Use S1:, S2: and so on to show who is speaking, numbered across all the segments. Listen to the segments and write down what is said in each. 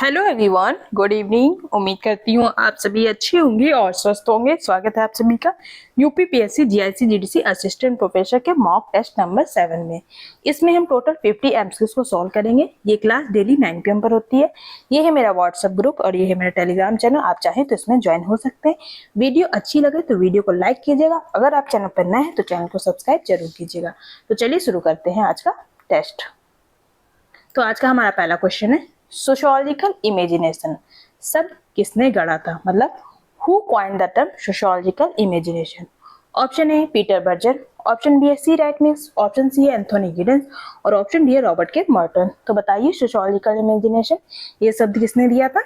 S1: Hello everyone, good evening. उम्मीद करती हूँ आप सभी अच्छे होंगे और स्वस्थ होंगे। स्वागत है आप सभी का UPPSC GIC GDC assistant professor के मॉक टेस्ट नंबर 7 में। इसमें हम टोटल 50 एमसीक्यूज को सॉल्व करेंगे। ये क्लास डेली 9 PM पर होती है। ये है मेरा व्हाट्सएप ग्रुप और ये है मेरा टेलीग्राम चैनल। आप चाहें तो इसमें ज्वाइन हो सकते हैं। वीडियो अच्छी लगे तो वीडियो को लाइक कीजिएगा। अगर आप चैनल पर नए हैं तो चैनल को सब्सक्राइब जरूर कीजिएगा। तो चलिए शुरू करते हैं आज का टेस्ट। तो आज का हमारा पहला क्वेश्चन है, सोशियोलॉजिकल इमेजिनेशन शब्द किसने गढ़ा था, मतलब who coined the term sociological imagination. Option A Peter Berger, option B है C Wright Mills, option C है एंथोनी गिडेंस और ऑप्शन डी है रॉबर्ट के मर्टन। तो बताइए सोशियोलॉजिकल इमेजिनेशन ये शब्द किसने दिया था।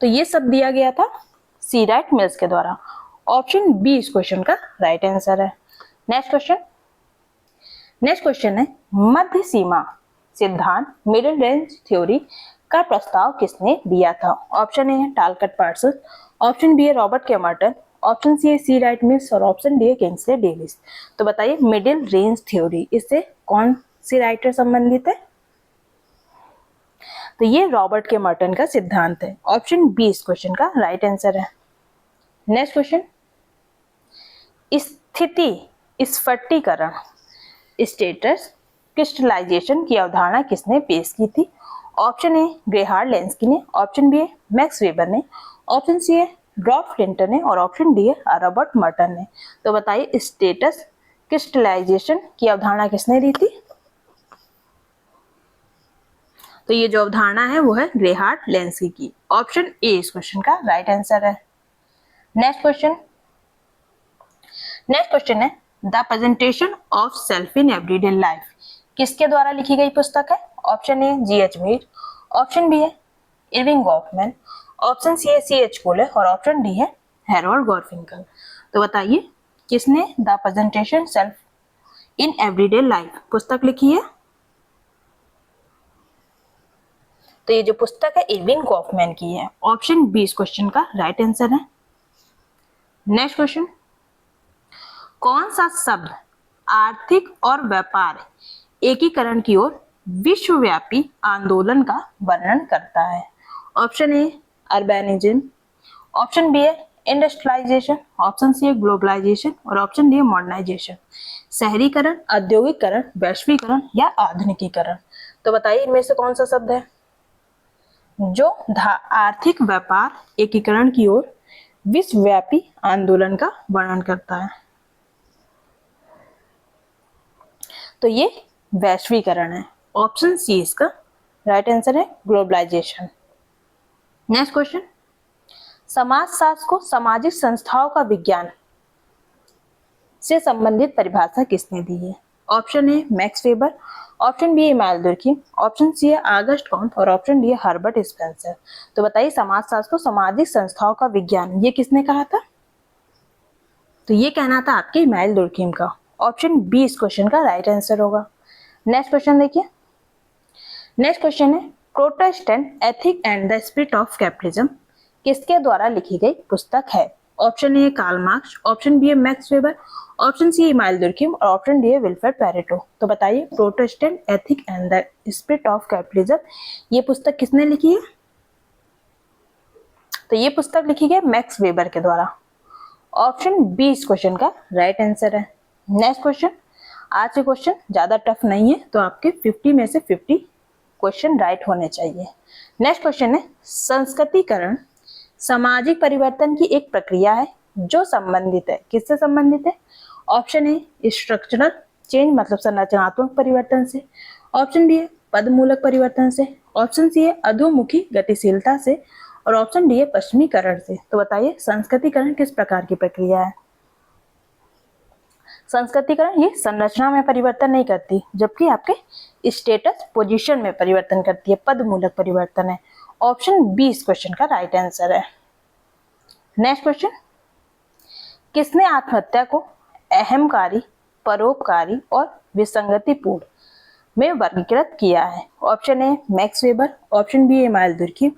S1: तो ये शब्द दिया गया था सी राइट मिल्स के द्वारा। ऑप्शन बी इस क्वेश्चन का राइट आंसर है। नेक्स्ट क्वेश्चन है, मध्य सीमा सिद्धांत मिडिल रेंज थ्योरी का प्रस्ताव किसने दिया था। ऑप्शन ए है टालकट पार्सल, ऑप्शन बी है Robert K Merton, option C है सी राइट मिल्स और ऑप्शन डी है किंग्सले डेविस। तो बताइए मिडिल रेंज थ्योरी इससे कौन सी राइटर संबंधित है। तो ये रॉबर्ट के मर्टन का सिद्धांत है। ऑप्शन बी इस क्वेश्चन का राइट आंसर है। नेक्स्ट क्वेश्चन, स्थिति स्फटिकीकरण स्टेटस क्रिस्टलाइजेशन की अवधारणा किसने पेश की थी। ऑप्शन ए ग्रेहार्ड लेंस्की ने, ऑप्शन बी है मैक्स वेबर ने, ऑप्शन सी है रॉल्फ फ्लिंटर ने और ऑप्शन डी है रॉबर्ट मर्टन ने। तो बताइए स्टेटस क्रिस्टलाइजेशन की अवधारणा किसने दी थी। तो ये जो अवधारणा है वो है ग्रेहार्ड लेंस्की की। ऑप्शन ए इस क्वेश्चन का राइट आंसर है। नेक्स्ट क्वेश्चन है, the presentation of self in everyday life किसके द्वारा लिखी गई पुस्तक है। Option A G H. Mead, option B है इरविंग गॉफमैन, ऑप्शन सी है सी.एच. कोलर और ऑप्शन डी है हैरोल्ड गारफिंकल। तो बताइए किसने the presentation self in everyday life पुस्तक लिखी है। तो ये जो पुस्तक है इरविंग गॉफमैन की है। ऑप्शन बी इस क्वेश्चन का राइट आंसर है। नेक्स्ट क्वेश्चन, कौन सा शब्द आर्थिक और व्यापार एकीकरण की ओर विश्वव्यापी आंदोलन का वर्णन करता है। ऑप्शन ए अर्बेनिज्म, ऑप्शन बी है इंडस्ट्रियलाइजेशन, ऑप्शन सी है ग्लोबलाइजेशन और ऑप्शन डी है मॉडर्नाइजेशन। शहरीकरण, औद्योगिकरण, वैश्वीकरण या आधुनिकीकरण। तो बताइए इनमें से कौन सा शब्द है जो आर्थिक व्यापार एकीकरण की ओर विश्वव्यापी आंदोलन का वर्णन करता है। तो ये वैश्वीकरण है। ऑप्शन सी इसका राइट आंसर है ग्लोबलाइजेशन। नेक्स्ट क्वेश्चन, समाजशास्त्र को सामाजिक संस्थाओं का विज्ञान से संबंधित परिभाषा किसने दी है। Option A Max Weber, option B Emmanuel Durkheim, option C है आगस्ट कॉम्ट और ऑप्शन डी है हर्बर्ट स्पेंसर। तो बताइए समाजशास्त्र को सामाजिक संस्थाओं का विज्ञान ये किसने कहा था। तो ये कहना था आपके इमानुएल दुर्खिम का। ऑप्शन बी इस क्वेश्चन का राइट आंसर होगा। नेक्स्ट क्वेश्चन देखिए। नेक्स्ट क्वेश्चन है, Protestant ethic and the spirit of capitalism किसके द्वारा लिखी गई पुस्तक है। Option A Karl Marx, option B है Max Weber, option C Emmanuel Durkheim और ऑप्शन डी है विल्फ्रेड पैरेटो। तो बताइए Protestant ethic and the spirit of capitalism ये पुस्तक किसने लिखी है। तो ये पुस्तक लिखी गई मैक्स वेबर के द्वारा। ऑप्शन बी इस क्वेश्चन का राइट आंसर है। नेक्स्ट क्वेश्चन, आज के क्वेश्चन ज्यादा टफ नहीं है तो आपके 50 में से 50 क्वेश्चन राइट होने चाहिए। नेक्स्ट क्वेश्चन है, संस्कृतिकरण सामाजिक परिवर्तन की एक प्रक्रिया है जो संबंधित है किससे संबंधित है। ऑप्शन ए स्ट्रक्चरल चेंज मतलब संरचनात्मक परिवर्तन से, ऑप्शन बी है पदमूलक परिवर्तन से, ऑप्शन सी है अधोमुखी गतिशीलता से और ऑप्शन डी है पश्चिमीकरण से। तो बताइए संस्कृतिकरण किस प्रकार की प्रक्रिया है। संस्कृतिकरण ये संरचना में परिवर्तन नहीं करती जबकि आपके स्टेटस पोजीशन में परिवर्तन करती है, पदमूलक परिवर्तन है। ऑप्शन बी इस क्वेश्चन का राइट आंसर है। नेक्स्ट क्वेश्चन, किसने आत्महत्या को अहमकारी, परोपकारी और विसंगतिपूर्ण में वर्गीकृत किया है। Option A Max Weber, option B Emmanuel Durkheim,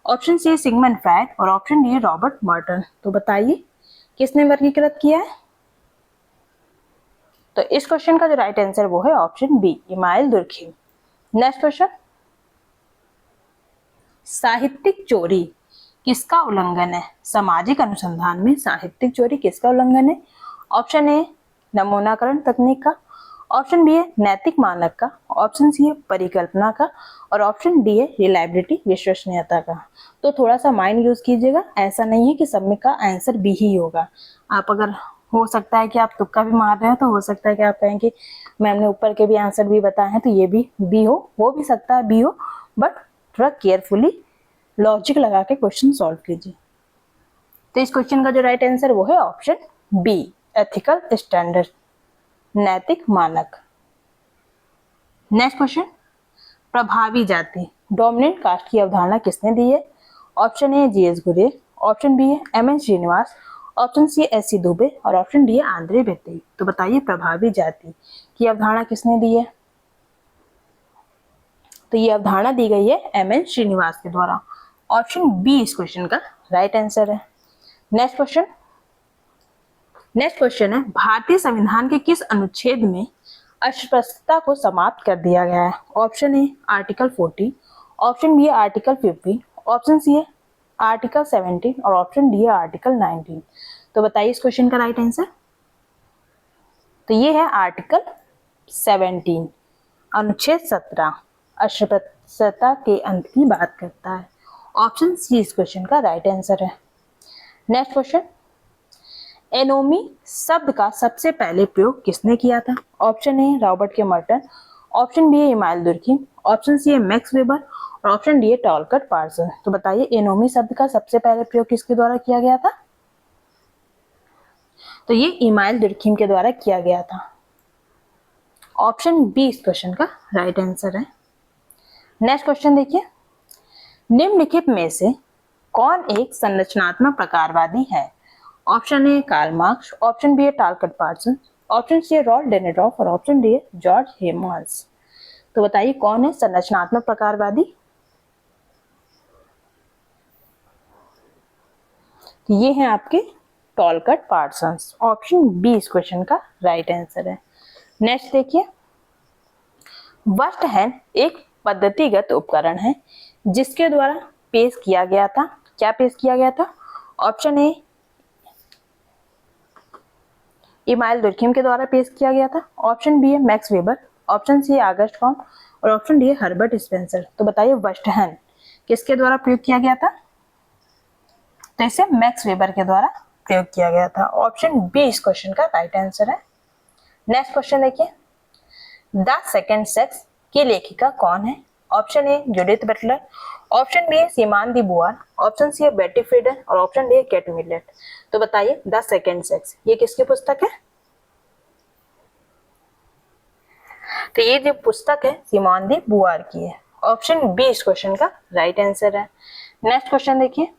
S1: option C Sigmund Freud और ऑप्शन डी रॉबर्ट मर्टन। तो बताइए किसने वर्गीकृत किया है। तो इस क्वेश्चन का जो राइट आंसर वो है option B Emmanuel Durkheim. Next question, साहित्यिक चोरी किसका उल्लंघन है? सामाजिक अनुसंधान में साहित्यिक चोरी किसका उल्लंघन है? ऑप्शन ए नमूनाकरण तकनीक का, ऑप्शन बी है नैतिक मानक का, ऑप्शन सी है परिकल्पना का, और ऑप्शन डी है रिलायबिलिटी विश्वसनीयता का। तो थोड़ा सा माइंड यूज कीजिएगा, ऐसा नहीं है कि सब में का आंसर बी ही होगा। आप अगर हो सकता है कि आप तुक्का भी मार रहे हो, तो हो सकता है कि आप कहें कि मैम ने ऊपर के भी आंसर भी बताए हैं तो ये भी बी हो भी सकता है बी हो, बट थोड़ा केयरफुली लॉजिक लगा के क्वेश्चन सॉल्व कीजिए। तो इस क्वेश्चन का जो राइट आंसर वो है ऑप्शन बी, एथिकल स्टैंडर्ड, नैतिक मानक। नेक्स्ट क्वेश्चन, प्रभावी जाति डोमिनेंट कास्ट की अवधारणा किसने दी है? Option A G S Ghurye, option B है M N Srinivas, option C S C Dube, और ऑप्शन डी है आंद्रे बेत्ते। तो बताइए प्रभावी जाति की अवधारणा किसने दी है? तो ये अवधारणा दी गई है एमएन श्रीनिवास के द्वारा। ऑप्शन बी इस क्वेश्चन का राइट आंसर है। नेक्स्ट क्वेश्चन है भारतीय संविधान के किस अनुच्छेद में अस्पृश्यता को समाप्त कर दिया गया है? Option A article 40, option B article 50, option C है आर्टिकल 17, और ऑप्शन डी है आर्टिकल 19। तो बताइए इस क्वेश्चन का राइट आंसर। तो ये है आर्टिकल 17, अनुच्छेद 17 अस्पृश्यता के अंत की बात करता है। ऑप्शन सी इस क्वेश्चन का राइट आंसर है। नेक्स्ट क्वेश्चन, एनोमी शब्द का सबसे पहले प्रयोग किसने किया था? Option A Robert K Merton, option B है इमाइल दुर्खिम, ऑप्शन सी है मैक्स वेबर, और ऑप्शन डी है टॉलकट पार्सन। तो बताइए एनोमी शब्द का सबसे पहले प्रयोग किसके द्वारा किया गया था? तो ये इमाइल दुर्खिम के द्वारा किया गया था। ऑप्शन बी इस क्वेश्चन का राइट आंसर है। नेक्स्ट क्वेश्चन देखिए, निम्नलिखित में से कौन एक संरचनात्मक प्रकारवादी है? Option A Karl Marx, option B है टॉलकट पार्सन, ऑप्शन सी है रॉल्फ डेनेटॉफ, और ऑप्शन डी है जॉर्ज हेमल्स। तो बताइए कौन है संरचनात्मक प्रकारवादी? तो ये है आपके टॉलकट पार्सन। ऑप्शन बी इस क्वेश्चन का राइट आंसर है। नेक्स्ट देखिए, वस्टहैंड एक पद्धतिगत उपकरण है जिसके द्वारा पेश किया गया था। क्या पेश किया गया था? ऑप्शन ए इमाइल दुर्खिम के द्वारा पेश किया गया था, ऑप्शन बी है मैक्स वेबर, ऑप्शन सी है ऑगस्ट कॉम्ट, और ऑप्शन डी है हर्बर्ट स्पेंसर। तो बताइए वस्टहैंड किसके द्वारा प्रयोग किया गया था? तो इसे मैक्स वेबर के द्वारा प्रयोग किया गया था। ऑप्शन बी इस क्वेश्चन का राइट आंसर है। नेक्स्ट क्वेश्चन देखिए, द सेकंड सेक्स की लेखिका कौन है? Option A Judith Butler, option B है Simone de Beauvoir, option C है बेटी फ्रीडन, और ऑप्शन डी है केट मिलेट। तो बताइए द सेकंड सेक्स ये किसकी पुस्तक है? तो ये जो पुस्तक है सिमोन दी बुआर की है। ऑप्शन बी इस क्वेश्चन का राइट आंसर है। नेक्स्ट क्वेश्चन देखिए,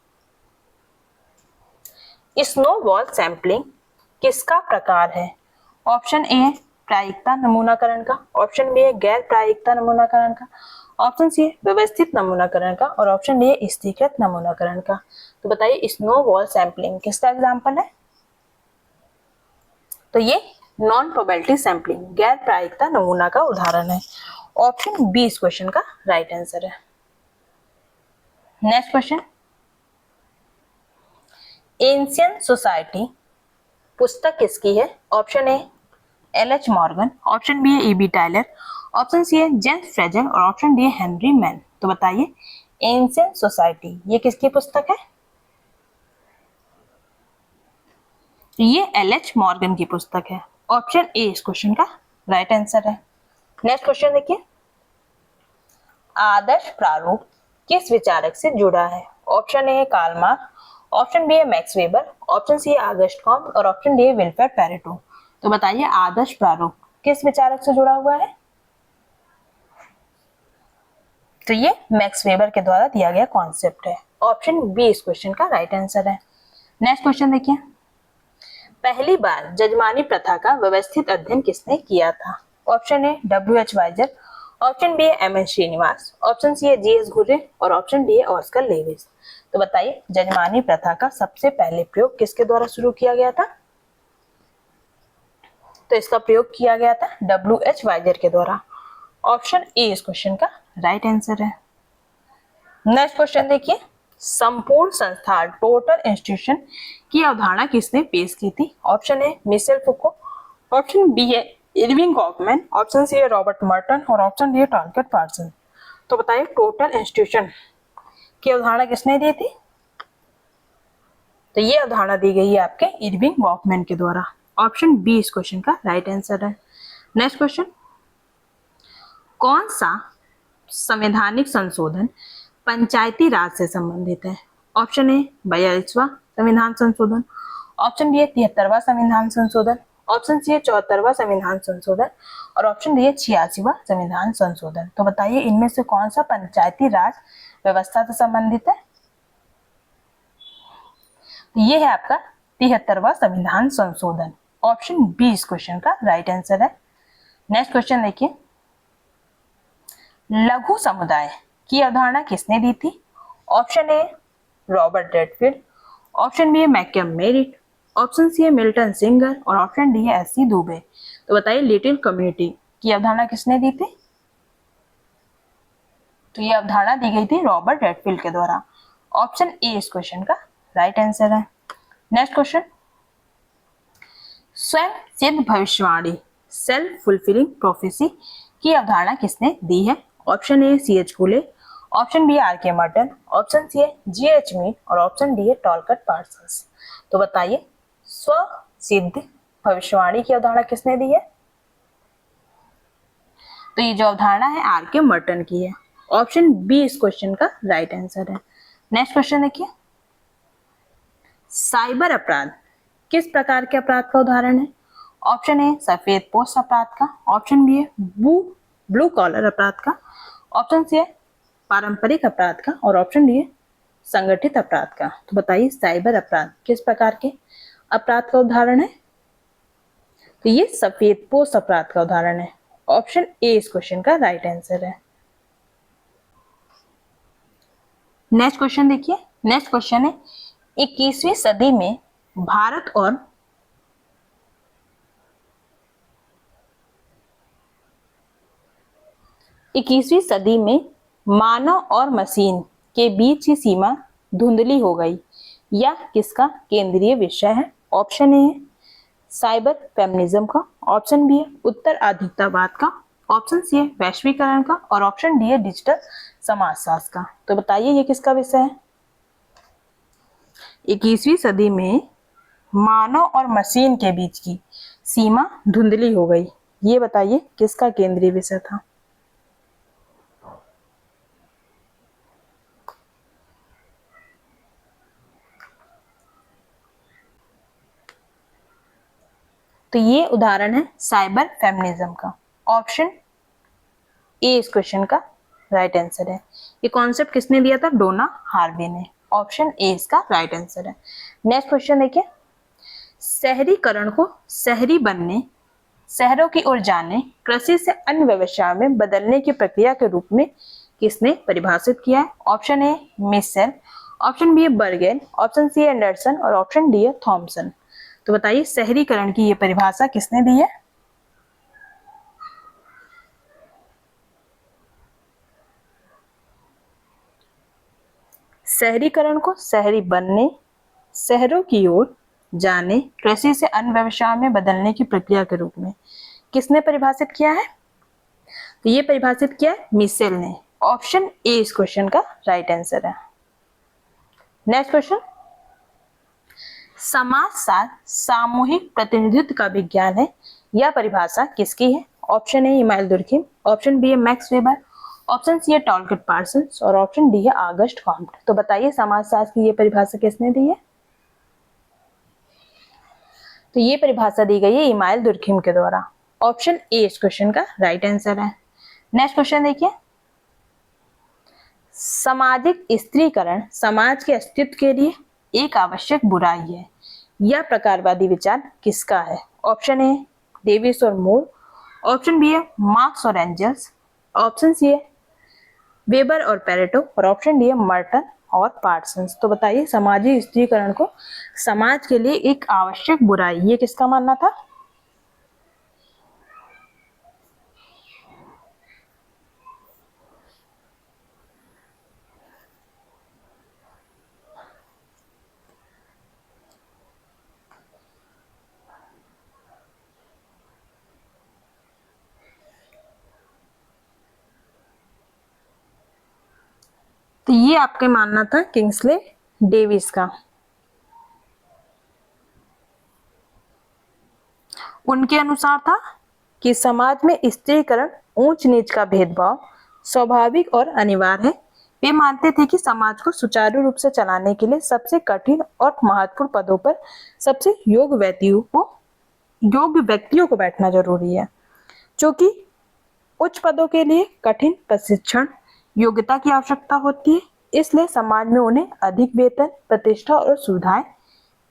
S1: स्नोबॉल सैंपलिंग किसका प्रकार है? ऑप्शन ए प्रायिकता नमूनाकरण का, ऑप्शन बी है गैर प्रायिकता नमूनाकरण का, ऑप्शन सी है व्यवस्थित नमूनाकरण का, और ऑप्शन डी है स्थिरीकृत नमूनाकरण का। तो बताइए स्नोबॉल सैंपलिंग किसका एग्जाम्पल है? तो ये नॉन प्रोबेबिलिटी सैंपलिंग गैर प्रायिकता नमूना का उदाहरण है। ऑप्शन बी इस क्वेश्चन का राइट आंसर है। नेक्स्ट क्वेश्चन, एंशिएंट सोसाइटी पुस्तक किसकी है? Option A L H. Morgan, option B है ई.बी. टायलर, ऑप्शन सी है जेम्स फ्रेजर, और ऑप्शन डी है हेनरी मैन। तो बताइए एंशिएंट सोसाइटी ये किसकी पुस्तक है? ये एल.एच. मॉर्गन की पुस्तक है। ऑप्शन ए इस क्वेश्चन का राइट आंसर है। नेक्स्ट क्वेश्चन देखिए, आदर्श प्रारूप किस विचारक से जुड़ा है? ऑप्शन ए है कार्ल मार्क्स, ऑप्शन बी है मैक्स वेबर, ऑप्शन सी है ऑगस्ट कॉम्ट, और ऑप्शन डी है विल्फ्रेड पेरेटो। तो बताइए आदर्श प्रारूप किस विचारक से जुड़ा हुआ है? तो ये मैक्स वेबर के द्वारा दिया गया कॉन्सेप्ट है। ऑप्शन बी इस क्वेश्चन का राइट आंसर है। नेक्स्ट क्वेश्चन देखिए, पहली बार जजमानी प्रथा का व्यवस्थित अध्ययन किसने किया था? Option A W H. Wiser, option B है एम.एन. श्रीनिवास, ऑप्शन सी है जी.एस. घुरे, और ऑप्शन डी है ऑस्कर लेविस। तो बताइए जजमानी प्रथा का सबसे पहले प्रयोग किसके द्वारा शुरू किया गया था? तो इसका प्रयोग किया गया था डब्ल्यू.एच. वाइजर के द्वारा। ऑप्शन ए इस क्वेश्चन का राइट आंसर है। नेक्स्ट क्वेश्चन देखिए, संपूर्ण संस्थान टोटल इंस्टीट्यूशन की अवधारणा किसने पेश की थी? Option A Michel Foucault, option B है इरविंग गॉफमैन, ऑप्शन सी है रॉबर्ट मर्टन और ऑप्शन डी है टॉलकेट पार्सन। तो बताइए टोटल इंस्टीट्यूशन की अवधारणा किसने दी थी? तो ये अवधारणा दी गई है आपके इरविंग गॉफमैन के द्वारा। ऑप्शन बी इस क्वेश्चन का राइट आंसर है। नेक्स्ट क्वेश्चन, कौन सा संवैधानिक संशोधन पंचायती राज से संबंधित है? ऑप्शन ए 42वां संविधान संशोधन, ऑप्शन बी है 73वां संविधान संशोधन, ऑप्शन सी है 74वां संविधान संशोधन और ऑप्शन डी है 86वां संविधान संशोधन। तो बताइए इनमें से कौन सा पंचायती राज व्यवस्था से संबंधित है? तो ये है आपका 73वां संविधान संशोधन। ऑप्शन बी इस क्वेश्चन का राइट आंसर है। नेक्स्ट क्वेश्चन देखिए, लघु समुदाय की अवधारणा किसने दी थी? Option A Robert Redfield, option B है मैकम मेरिट, ऑप्शन सी है मिल्टन सिंगर और ऑप्शन डी है एस.सी. दुबे। तो बताइए लिटिल कम्युनिटी की अवधारणा किसने दी थी? तो ये अवधारणा दी गई थी रॉबर्ट रेडफील्ड के द्वारा। ऑप्शन ए इस क्वेश्चन का राइट आंसर है। नेक्स्ट क्वेश्चन, स्वयं सिद्ध भविष्यवाणी सेल्फ फुलफिलिंग प्रोफेसी की अवधारणा किसने दी है? Option A C H. Phule, option B R K. Merton, option C है जी.एच. मीन और ऑप्शन डी है टॉलकट पार्सन्स। तो बताइए स्व सिद्ध भविष्यवाणी की अवधारणा किसने दी है? तो ये जो अवधारणा है आर.के. मर्टन की है। ऑप्शन बी इस क्वेश्चन का राइट आंसर है। नेक्स्ट क्वेश्चन देखिए, साइबर अपराध किस प्रकार के अपराध का उदाहरण है? ऑप्शन ए सफेद पोस्ट अपराध का, ऑप्शन बी है ब्लू कॉलर अपराध का, ऑप्शन सी है पारंपरिक अपराध का और ऑप्शन डी है संगठित अपराध का। तो बताइए साइबर अपराध किस प्रकार के अपराध का उदाहरण है? तो ये सफेद पोस्ट अपराध का उदाहरण है। ऑप्शन ए इस क्वेश्चन का राइट आंसर है। नेक्स्ट क्वेश्चन देखिए, नेक्स्ट क्वेश्चन है 21वीं सदी में भारत और इक्कीसवीं सदी में मानव और मशीन के बीच की सीमा धुंधली हो गई, यह किसका केंद्रीय विषय है? ऑप्शन ए है साइबर फेमिनिज्म का, ऑप्शन बी है उत्तराधिकारवाद का, ऑप्शन सी है वैश्वीकरण का और ऑप्शन डी है डिजिटल समाजशास्त्र का। तो बताइए ये किसका विषय है? 21वीं सदी में मानव और मशीन के बीच की सीमा धुंधली हो गई, ये बताइए किसका केंद्रीय विषय था? तो ये उदाहरण है साइबर फेमिनिज्म का। ऑप्शन ए इस क्वेश्चन का राइट आंसर है। ये कॉन्सेप्ट किसने दिया था? डोना हार्वे ने। ऑप्शन ए इसका राइट आंसर है। नेक्स्ट क्वेश्चन देखिए, शहरीकरण को शहरी बनने, शहरों की ओर जाने, कृषि से अन्य व्यवसायों में बदलने की प्रक्रिया के रूप में किसने परिभाषित किया है? Option A Michel, option B है बर्गेन, ऑप्शन सी है एंडरसन और ऑप्शन डी है थॉमसन। तो बताइए शहरीकरण की ये परिभाषा किसने दी है? शहरीकरण को शहरी बनने, शहरों की ओर जाने, कृषि से अन्य व्यवसायों में बदलने की प्रक्रिया के रूप में किसने परिभाषित किया है? तो ये परिभाषित किया है मिशेल ने। ऑप्शन ए इस क्वेश्चन का राइट आंसर है। नेक्स्ट क्वेश्चन, समाजशास्त्र सामूहिक प्रतिनिधित्व का विज्ञान है, यह परिभाषा किसकी है? Option A Emmanuel Durkheim, option B है मैक्स वेबर, ऑप्शन सी है टॉलकेट पार्सन्स और ऑप्शन डी है ऑगस्ट कॉम्ट। तो बताइए समाजशास्त्र की ये परिभाषा किसने दी है? तो ये परिभाषा दी गई है इमानुएल दुर्खिम के द्वारा। ऑप्शन ए इस क्वेश्चन का राइट आंसर है। नेक्स्ट क्वेश्चन देखिए, सामाजिक स्त्रीकरण समाज के अस्तित्व के लिए एक आवश्यक बुराई है, यह प्रकारवादी विचार किसका है? ऑप्शन ए डेविस और मोर, ऑप्शन बी है मार्क्स और एंजल्स, ऑप्शन सी है वेबर और पेरेटो और ऑप्शन डी है मर्टन और पार्सन्स। तो बताइए सामाजिक स्त्रीकरण को समाज के लिए एक आवश्यक बुराई, ये किसका मानना था? तो ये आपके मानना था किंग्सले डेविस का। उनके अनुसार था कि समाज में स्त्रीकरण, ऊंच नीच का भेदभाव स्वाभाविक और अनिवार्य है। वे मानते थे कि समाज को सुचारू रूप से चलाने के लिए सबसे कठिन और महत्वपूर्ण पदों पर सबसे योग्य व्यक्तियों को बैठना जरूरी है। क्योंकि उच्च पदों के लिए कठिन प्रशिक्षण, योग्यता की आवश्यकता होती है, इसलिए समाज में उन्हें अधिक वेतन, प्रतिष्ठा और सुविधाएं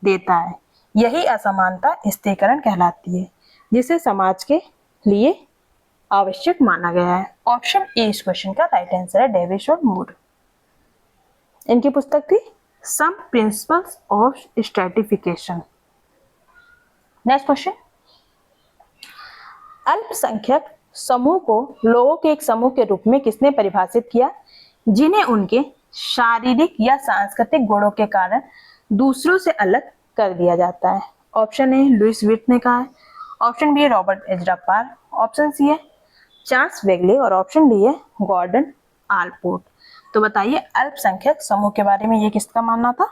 S1: देता है। यही असमानता स्त्रीकरण कहलाती है, जिसे समाज के लिए आवश्यक माना गया है। ऑप्शन ए इस क्वेश्चन का राइट आंसर है, डेविस और मूर। इनकी पुस्तक थी some principles of stratification. Next question, अल्पसंख्यक समूह को लोगों के एक समूह के रूप में किसने परिभाषित किया, जिन्हें उनके शारीरिक या सांस्कृतिक गुणों के कारण दूसरों से अलग कर दिया जाता है। ऑप्शन ए लुइस विट ने कहा है, ऑप्शन बी है रॉबर्ट एजरा पार, ऑप्शन सी है चार्ल्स वेगले और ऑप्शन डी है गॉर्डन आलपोर्ट। तो बताइए अल्पसंख्यक समूह के बारे में ये किसका मानना था?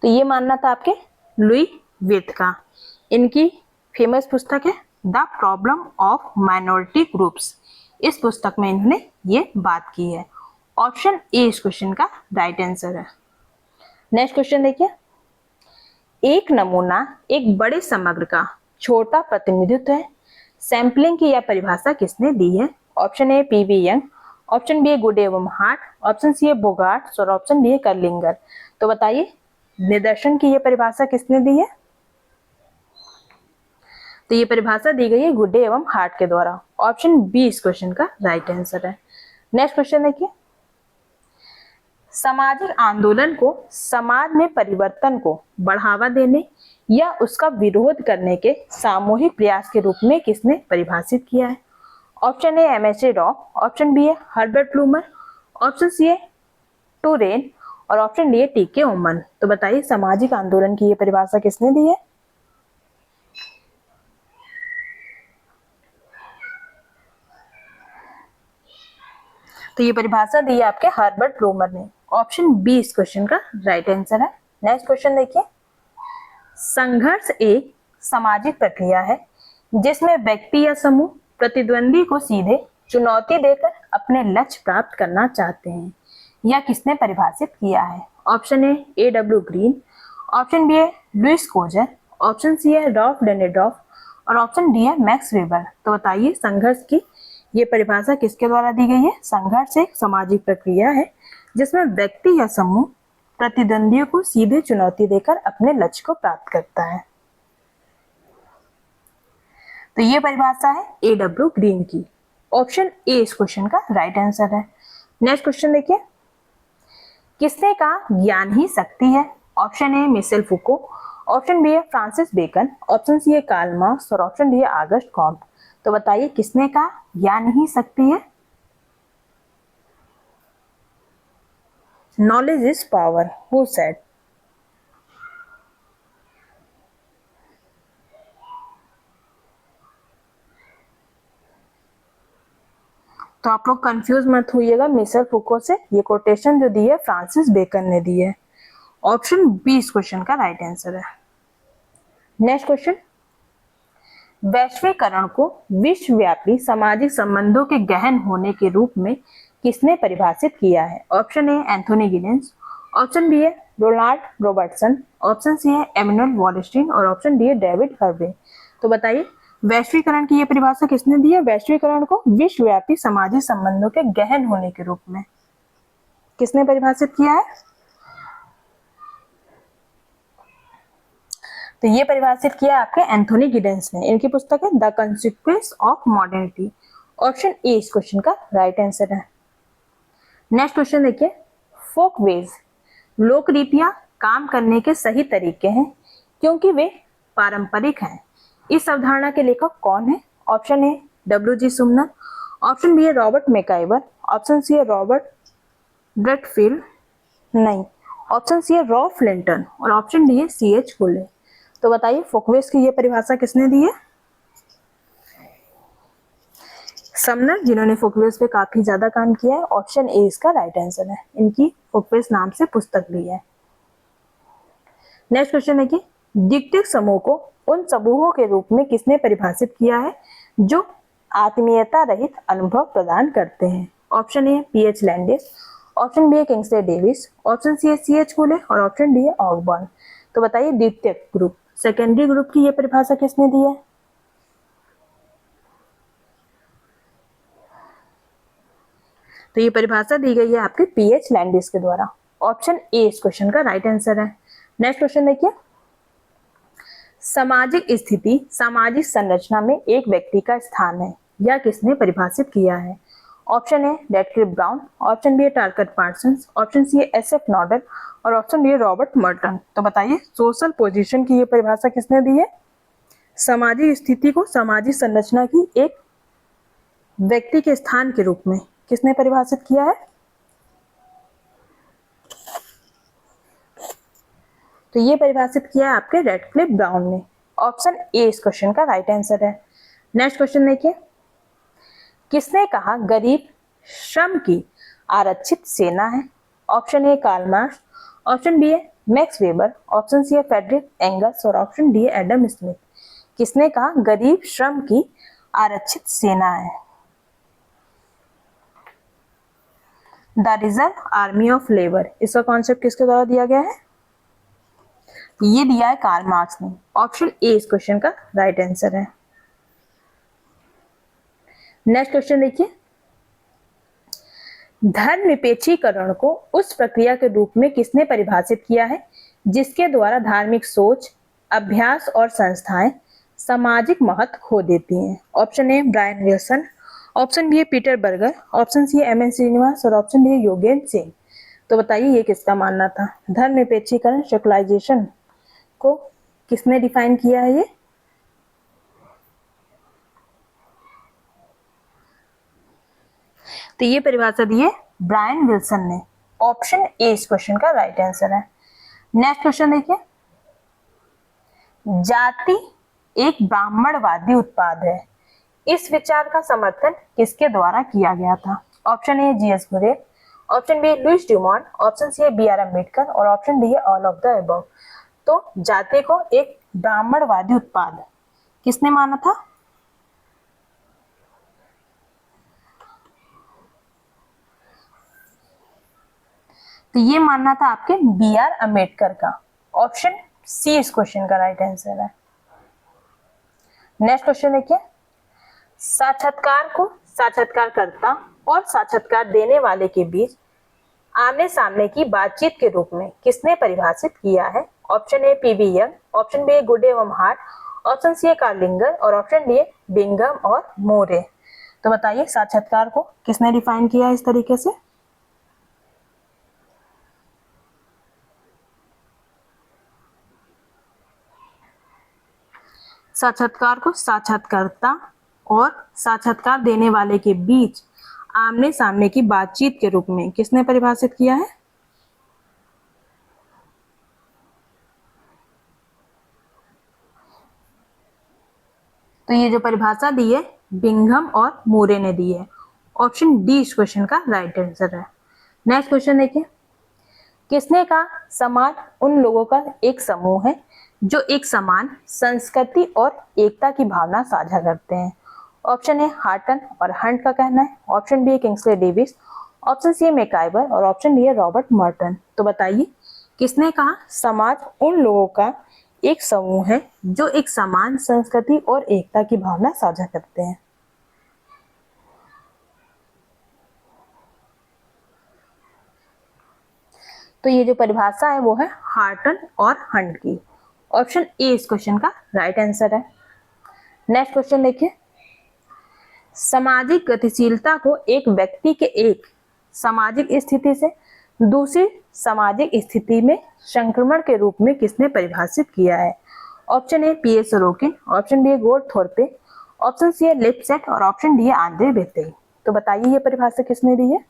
S1: तो ये मानना था आपके लुई विट का। इनकी फेमस पुस्तक है the problem of minority groups. इस पुस्तक में इन्होंने ये बात की है। ऑप्शन ए इस क्वेश्चन का राइट आंसर है। नेक्स्ट क्वेश्चन देखिए, एक नमूना एक बड़े समग्र का छोटा प्रतिनिधित्व है। सैंपलिंग की यह परिभाषा किसने दी है? Option A P V Young, option B है गुड एवं हार्ट, ऑप्शन सी है बोगार्ट्स और ऑप्शन डी है कर्लिंगर। तो बताइए निदर्शन की यह परिभाषा किसने दी है? तो ये परिभाषा दी गई है गुड्डे एवं हार्ट के द्वारा। ऑप्शन बी इस क्वेश्चन का राइट आंसर है। नेक्स्ट क्वेश्चन देखिए, सामाजिक आंदोलन को समाज में परिवर्तन को बढ़ावा देने या उसका विरोध करने के सामूहिक प्रयास के रूप में किसने परिभाषित किया है? Option A MSA Rao, option B है हर्बर्ट प्लूमर, ऑप्शन सी है टूरेन और ऑप्शन डी है टीके ओमन। तो बताइए सामाजिक आंदोलन की ये परिभाषा किसने दी है? तो ये परिभाषा दी है आपके हर्बर्ट प्लूमर ने। ऑप्शन बी इस क्वेश्चन का राइट आंसर है। नेक्स्ट क्वेश्चन देखिए, संघर्ष एक सामाजिक प्रक्रिया है जिसमें व्यक्ति या समूह प्रतिद्वंदी को सीधे चुनौती देकर अपने लक्ष्य प्राप्त करना चाहते हैं। यह किसने परिभाषित किया है? Option A W Green, option B है लुइस कोजर, ऑप्शन सी है रॉल्फ डेनेडॉफ और ऑप्शन डी है मैक्स वेबर। तो बताइए संघर्ष की ये परिभाषा किसके द्वारा दी गई है? संघर्ष एक सामाजिक प्रक्रिया है जिसमें व्यक्ति या समूह प्रतिद्वंदियों को सीधे चुनौती देकर अपने लक्ष्य को प्राप्त करता है। तो ये परिभाषा है ए डब्ल्यू ग्रीन की। ऑप्शन ए इस क्वेश्चन का राइट आंसर है। नेक्स्ट क्वेश्चन देखिए, किसने कहा ज्ञान ही शक्ति है? Option A Michel Foucault, option B है फ्रांसिस बेकन, ऑप्शन सी है कार्ल मार्क्स और ऑप्शन डी है ऑगस्ट कॉम्ट। तो बताइए किसने कहा ज्ञान ही शक्ति है? Knowledge is power, who said? तो आप लोग कंफ्यूज मत होइएगा मिशेल फुको से। ये कोटेशन जो दी है फ्रांसिस बेकन ने दी है। ऑप्शन बी इस क्वेश्चन का राइट आंसर है। नेक्स्ट क्वेश्चन, वैश्वीकरण को विश्वव्यापी सामाजिक संबंधों के गहन होने के रूप में किसने परिभाषित किया है? Option A Anthony Giddens, option B है रोनाल्ड रॉबर्टसन, ऑप्शन सी है एमिनुएल वॉलस्टीन और ऑप्शन डी है डेविड हर्वे। तो बताइए वैश्वीकरण की यह परिभाषा किसने दी है? वैश्वीकरण को विश्वव्यापी सामाजिक संबंधों के गहन होने के रूप में किसने परिभाषित किया है? तो ये परिभाषित किया आपके एंथोनी गिडेंस ने। इनकी पुस्तक है the consequence of modernity. Option A इस क्वेश्चन का राइट आंसर है। नेक्स्ट क्वेश्चन देखिए, फोक वेज लोक रीतियां काम करने के सही तरीके हैं क्योंकि वे पारंपरिक हैं। इस अवधारणा के लेखक कौन है? Option A W G. Sumner, option B है रॉबर्ट मैकाइवर, ऑप्शन सी है रॉबर्ट ब्रेटफील्ड, नहीं, ऑप्शन सी है रॉल्फ लिंटन और ऑप्शन डी है सी.एच. फुले। तो बताइए फोकवेज की ये परिभाषा किसने दी है? समनर, जिन्होंने फुकवेल्स पे काफी ज्यादा काम किया है। ऑप्शन ए इसका राइट आंसर है। इनकी फुकवेल्स नाम से पुस्तक भी है। नेक्स्ट क्वेश्चन देखिए, डिक्टिक समूह को उन समूहों के रूप में किसने परिभाषित किया है जो आत्मीयता रहित अनुभव प्रदान करते हैं? Option A P H Landis, option B है किंग्सले डेविस, ऑप्शन सी है सीएच कूले और ऑप्शन डी है ऑगबर्न। तो बताइए द्वितीयक ग्रुप, सेकेंडरी ग्रुप की ये परिभाषा किसने दी है? तो ये परिभाषा दी गई है आपके पीएच लैंडिस के द्वारा। ऑप्शन ए इस क्वेश्चन का राइट आंसर है। नेक्स्ट क्वेश्चन देखिए, सामाजिक स्थिति सामाजिक संरचना में एक व्यक्ति का स्थान है, यह किसने परिभाषित किया है? Option A Radcliffe Brown, option B है टारगेट पार्सन्स, ऑप्शन सी है एसएफ नॉर्डन और ऑप्शन डी है रॉबर्ट मर्टन। तो बताइए सोशल पोजीशन की ये परिभाषा किसने दी है? सामाजिक स्थिति को सामाजिक संरचना की एक व्यक्ति के स्थान के रूप में किसने परिभाषित किया है? तो ये परिभाषित किया है आपके रेडक्लिफ ब्राउन ने। ऑप्शन ए इस क्वेश्चन का राइट आंसर है। नेक्स्ट क्वेश्चन देखिए, किसने कहा गरीब श्रम की आरक्षित सेना है? Option A Karl Marx, option B है मैक्स वेबर, ऑप्शन सी है फ्रेडरिक एंगल्स और ऑप्शन डी है एडम स्मिथ। किसने कहा गरीब श्रम की आरक्षित सेना है? The reserve army of labour, इसका कॉन्सेप्ट किसके द्वारा दिया गया है? ये दिया है कार्ल मार्क्स ने। ऑप्शन ए इस क्वेश्चन का राइट आंसर है। नेक्स्ट क्वेश्चन देखिए, धर्मनिरपेक्षीकरण को उस प्रक्रिया के रूप में किसने परिभाषित किया है जिसके द्वारा धार्मिक सोच, अभ्यास और संस्थाएं सामाजिक महत्व खो देती हैं? Option A Bryan Wilson, option B है पीटर बर्गर, ऑप्शन सी है एमएन श्रीनिवास और ऑप्शन डी है योगेन सिंह। तो बताइए ये किसका मानना था? धर्मनिरपेक्षीकरण सेकुलराइजेशन को किसने डिफाइन किया है? ये तो ये परिभाषा दी है ब्रायन विल्सन ने। ऑप्शन ए इस क्वेश्चन का राइट आंसर है। नेक्स्ट क्वेश्चन देखिए, जाति एक ब्राह्मणवादी उत्पाद है, इस विचार का समर्थन किसके द्वारा किया गया था? Option A G S Ghurye, option B Louis Dumont, option C है बीआर अम्बेडकर और ऑप्शन डी है ऑल ऑफ द अबव। तो जाति को एक ब्राह्मणवादी उत्पाद किसने माना था? तो ये मानना था आपके बीआर अम्बेडकर का। ऑप्शन सी इस क्वेश्चन का राइट आंसर है। नेक्स्ट क्वेश्चन देखिए, साक्षात्कार को साक्षात्कारकर्ता और साक्षात्कार देने वाले के बीच आमने सामने की बातचीत के रूप में किसने परिभाषित किया है? Option A P V Young, option be good एवं हार्ट, ऑप्शन सी है कार्लिंगर और ऑप्शन डी है बिंगम और मोरे। तो बताइए साक्षात्कार को किसने डिफाइन किया इस तरीके से? साक्षात्कार को साक्षात्कारकर्ता और साक्षात्कार देने वाले के बीच आमने सामने की बातचीत के रूप में किसने परिभाषित किया है? तो ये जो परिभाषा दी है बिंघम और मोरे ने दी है। ऑप्शन डी इस क्वेश्चन का राइट आंसर है। नेक्स्ट क्वेश्चन देखिए, किसने कहा समाज उन लोगों का एक समूह है जो एक समान संस्कृति और एकता की भावना साझा करते हैं? ऑप्शन ए हार्टन और हंट का कहना है, option B Kingsley Davis, option C MacIver और ऑप्शन डी है रॉबर्ट मर्टन। तो बताइए किसने कहा समाज उन लोगों का एक समूह है जो एक समान संस्कृति और एकता की भावना साझा करते हैं? तो ये जो परिभाषा है वो है हार्टन और हंट की। ऑप्शन ए इस क्वेश्चन का राइट आंसर है। नेक्स्ट क्वेश्चन देखिए, सामाजिक गतिशीलता को एक व्यक्ति के एक सामाजिक स्थिति से दूसरी सामाजिक स्थिति में संक्रमण के रूप में किसने परिभाषित किया है? Option A P A Sorokin, option B Goldthorpe, option C है लिपसेट और ऑप्शन डी है आंद्रे बेते। तो बताइए ये परिभाषा किसने दी है?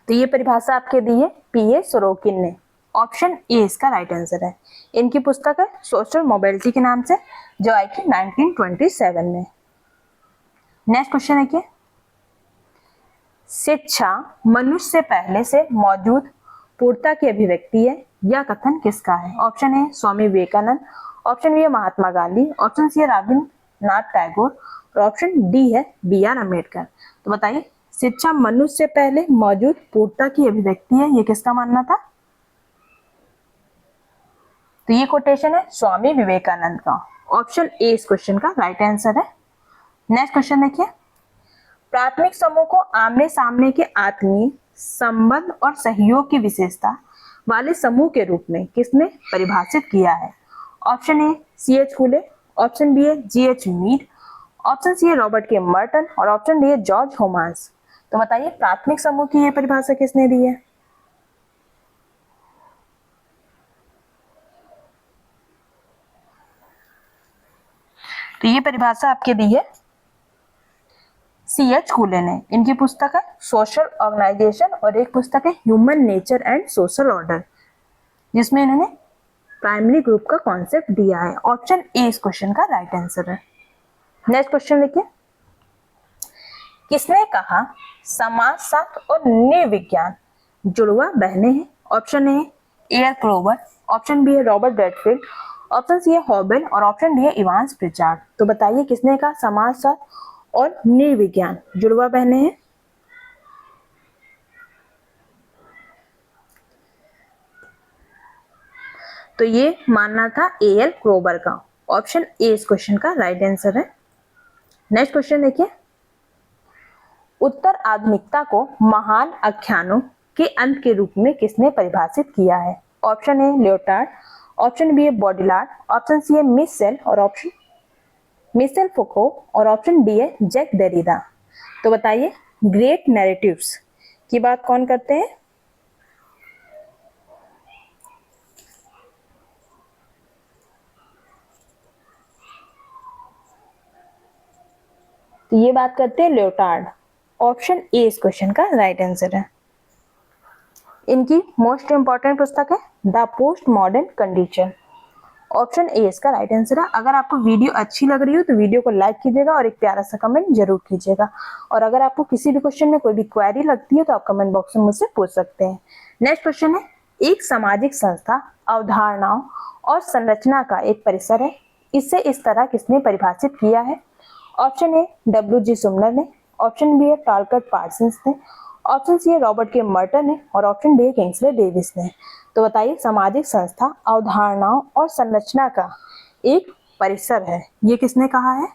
S1: तो ये परिभाषा आपके दी है पीए सोरोकिन ने। ऑप्शन ए इसका राइट आंसर है। इनकी पुस्तक है सोशल मोबिलिटी के नाम से, जो आई थी 1927 में। नेक्स्ट क्वेश्चन है कि शिक्षा मनुष्य से पहले से मौजूद पूर्णता की अभिव्यक्ति है, यह कथन किसका है? Option A Swami Vivekananda, option B है महात्मा गांधी, ऑप्शन सी है रविन्द्रनाथ टैगोर और ऑप्शन डी है B.R. अम्बेडकर। तो बताइए, शिक्षा मनुष्य से पहले मौजूद पूर्णता की अभिव्यक्ति है, ये किसका मानना था? तो ये कोटेशन है स्वामी विवेकानंद का। ऑप्शन ए इस क्वेश्चन का राइट आंसर है। नेक्स्ट क्वेश्चन देखिए, प्राथमिक समूह को आमने सामने के आत्मीय संबंध और सहयोग की विशेषता वाले समूह के रूप में किसने परिभाषित किया है? Option A C.H. Cooley, option B है G.H. मीड, ऑप्शन सी है रॉबर्ट के मर्टन और ऑप्शन डी है जॉर्ज होमास। तो बताइए, प्राथमिक समूह की ये परिभाषा किसने दी है? तो ये परिभाषा आपके दी है C.H. फुले ने। इनकी पुस्तक है सोशल ऑर्गेनाइजेशन और एक पुस्तक है human nature and social order, जिसमें इन्होंने प्राइमरी ग्रुप का कॉन्सेप्ट दिया है। ऑप्शन ए इस क्वेश्चन का राइट आंसर है। नेक्स्ट क्वेश्चन देखिए, किसने कहा समाजशास्त्र और नृविज्ञान जुड़वा बहने हैं? Option A A L Kroeber, option B है रॉबर्ट ब्रैडफील्ड, ऑप्शन सी है हॉबेल और ऑप्शन डी है इवांस प्रिचार्ड। तो बताइए, किसने कहा समाजशास्त्र और नृविज्ञान जुड़वा बहने हैं? तो ये मानना था एयर क्रोवर का। ऑप्शन ए इस क्वेश्चन का राइट आंसर है। नेक्स्ट क्वेश्चन देखिए, उत्तर आधुनिकता को महान आख्यानों के अंत के रूप में किसने परिभाषित किया है? Option A Lyotard, option B है बॉडिलार्ड, ऑप्शन सी है मिशेल और ऑप्शन मिशेल फुको और ऑप्शन डी है जैक डेरिडा। तो बताइए, ग्रेट नैरेटिव्स की बात कौन करते हैं? तो ये बात करते हैं लियोटार्ड। ऑप्शन ए इस क्वेश्चन का राइट आंसर है। इनकी मोस्ट इंपॉर्टेंट पुस्तक है the post modern condition. Option A इसका राइट आंसर है। अगर आपको वीडियो अच्छी लग रही हो तो वीडियो को लाइक कीजिएगा और एक प्यारा सा कमेंट जरूर कीजिएगा। और अगर आपको किसी भी क्वेश्चन में कोई भी क्वेरी लगती है तो आप कमेंट बॉक्स में मुझसे पूछ सकते हैं। नेक्स्ट क्वेश्चन है, एक सामाजिक संस्था अवधारणाओं और संरचना का एक परिसर है, इसे इस तरह किसने परिभाषित किया है? ऑप्शन ए W.G. सुमनर ने, ऑप्शन बी है टालकट पार्सन्स ने, ऑप्शन सी है रॉबर्ट के मर्टन ने और ऑप्शन डी है किंग्सले डेविस ने। तो बताइए, सामाजिक संस्था अवधारणाओं और संरचना का एक परिसर है, ये किसने कहा है?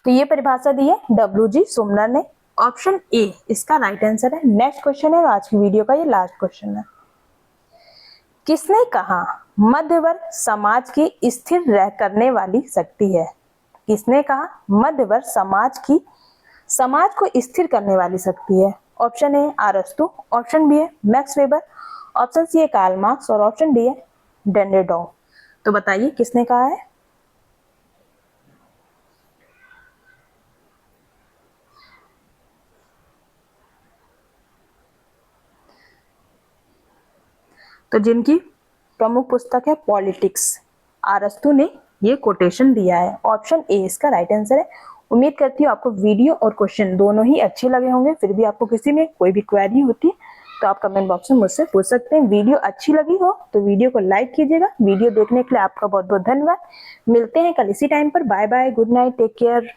S1: तो ये परिभाषा दी है W.G. सुमनर ने। ऑप्शन ए इसका राइट आंसर है। नेक्स्ट क्वेश्चन है आज की वीडियो का, ये लास्ट क्वेश्चन है। किसने कहा मध्यवर्ग समाज की स्थिर रह करने वाली शक्ति है? किसने कहा मध्यवर्ग समाज को स्थिर करने वाली शक्ति है? ऑप्शन ए अरस्तु, ऑप्शन बी है मैक्स वेबर, ऑप्शन सी है कार्ल मार्क्स और ऑप्शन डी है डेनड्रॉ। तो बताइए, किसने कहा है? तो जिनकी प्रमुख पुस्तक है पॉलिटिक्स, अरस्तु ने ये कोटेशन दिया है। ऑप्शन ए इसका राइट आंसर है। उम्मीद करती हूँ आपको वीडियो और क्वेश्चन दोनों ही अच्छे लगे होंगे। फिर भी आपको किसी में कोई भी क्वेरी होती है तो आप कमेंट बॉक्स में मुझसे पूछ सकते हैं। वीडियो अच्छी लगी हो तो वीडियो को लाइक कीजिएगा। वीडियो देखने के लिए आपका बहुत बहुत धन्यवाद। मिलते हैं कल इसी टाइम पर। Bye bye, good night, take care.